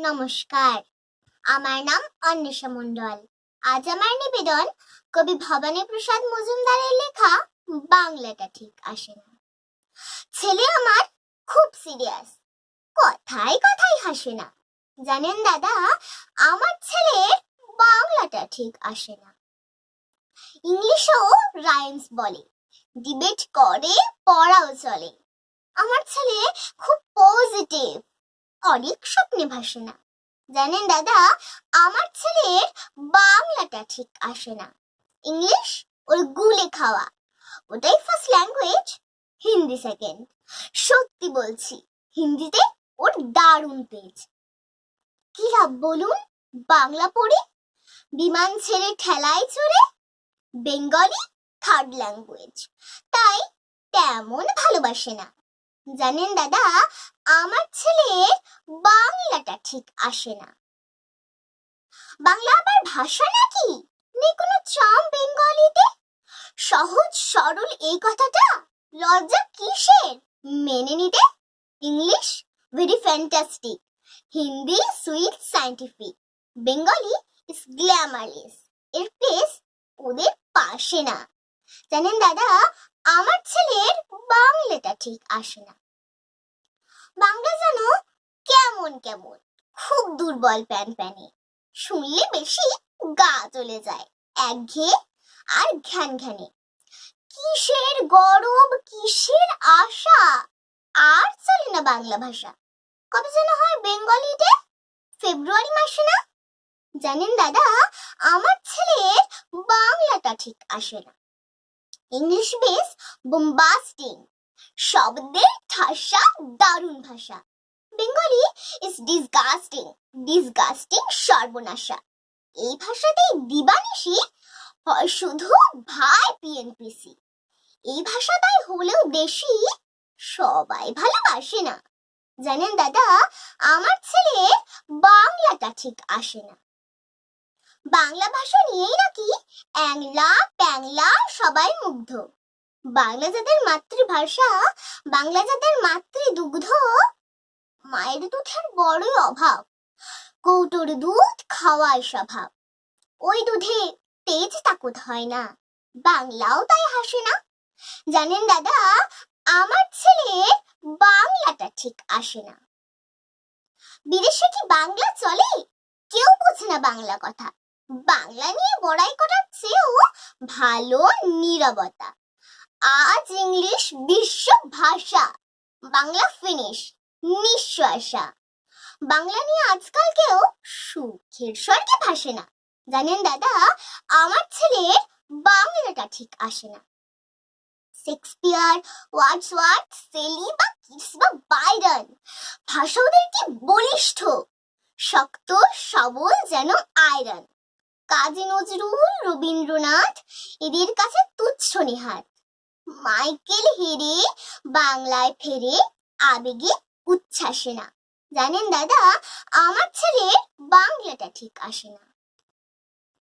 নমস্কার, আমার নাম অন্বেষা মণ্ডল। আজ আমার নিবেদন কবি ভবানী প্রসাদ মজুমদারের লেখা বাংলাটা ঠিক আসে না। ছেলে আমার খুব সিরিয়াস, কথায় কথায় হাসে না। জানেন দাদা, আমার ছেলের বাংলাটা ঠিক আসে না। ইংলিশেও রাইমস বলে, ডিবেট করে, পড়াও চলে। আমার ছেলে খুব পজিটিভ, অনেক স্বপ্নে ভাসে না। জানেন দাদা, আমার ছেলের বাংলাটা ঠিক আসে না। ইংলিশ ওর গুলে খাওয়া, ওটাই ফার্স্ট ল্যাঙ্গুয়েজ, হিন্দি সেকেন্ড। সত্যি বলছি, হিন্দিতে ওর দারুণ পেজ। কি লাভ বলুন বাংলা পড়ে? বিমান ছেড়ে ঠেলায় চড়ে। বেঙ্গলি থার্ড ল্যাঙ্গুয়েজ, তাই তেমন ভালোবাসে না। জানেন দাদা, আমার ছেলের বাংলাটা ঠিক আসে না। বাংলা আবার ভাষা নাকি? নেই কোনো চাম বেঙ্গলিতে? সহজ সরল এই কথাটা লজ্জা কিসের মেনে নিতে? English very fantastic, Hindi sweet scientific, Bengali is glamourless, এর প্লেস ওদের পাশে না। জানেন দাদা, আমার ছেলের বাংলাটা ঠিক আসে না। বাংলা যেন কেমন কেমন, খুব দুর্বল প্যান প্যানে, শুনলে বেশি গা চলে যায়, একঘেয়ে আর ঘ্যান ঘ্যানে। কিসের গরব, কিসের আশা, আর চলে না বাংলা ভাষা। কবে যেন হয় বেঙ্গলিতে, ফেব্রুয়ারি মাসে না? জানেন দাদা, আমার ছেলের বাংলাটা ঠিক আসে না। ইংলিশ বেস বোম্বাস্টিং, শব্দের ঠাসা দারুণ ভাষা। বেঙ্গলি ইজ ডিসগাস্টিং, ডিসগাস্টিং সর্বনাশা। এই ভাষাতেই দিবানিশি হয় শুধু ভাই পিএনপিসি। এই ভাষাটাই হলেও দেশি, সবাই ভালোবাসে না। জানেন দাদা, আমার ছেলে বাংলাটা ঠিক আসে না। বাংলা ভাষা নিয়েই নাকি অ্যাংলা প্যাংলা সবাই মুগ্ধ। বাংলা যাদের মাতৃভাষা, বাংলা যাদের মাতৃদুগ্ধ, মায়ের দুধের বড়ই অভাব, কৌটোর দুধ খাওয়ার স্বভাব। ওই দুধে তেজ তাকত হয় না, বাংলাও তাই হাসে না। জানেন দাদা, আমার ছেলে বাংলাটা ঠিক আসে না। বিদেশে কি বাংলা চলে? কেউ বোঝে না বাংলা কথা। বাংলা নিয়ে বড়াই করার চেয়েও ভালো নীরবতা। আজ ইংলিশ বিশ্ব ভাষা, বাংলা ফিনিশ, নিঃশ্বাসা। বাংলা নিয়ে আজকাল কেউ সুখের স্বর্গে ভাসে না। জানেন দাদা, আমার ছেলের বাংলাটা ঠিক আসে না। শেক্সপিয়ার, ওয়ার্ডসওয়ার্থ, শেলি বা কিটস বা বাইরন, ভাষা ওদের কি বলিষ্ঠ, শক্ত সবল যেন আয়রন। কাজী নজরুল, রবীন্দ্রনাথ এদের কাছে তুচ্ছ নেহাত। মাইকেল হেরে বাংলায় ফেরে, আবেগে উচ্ছ্বাসে না। জানেন দাদা, আমার ছেলের বাংলাটা ঠিক আসে না।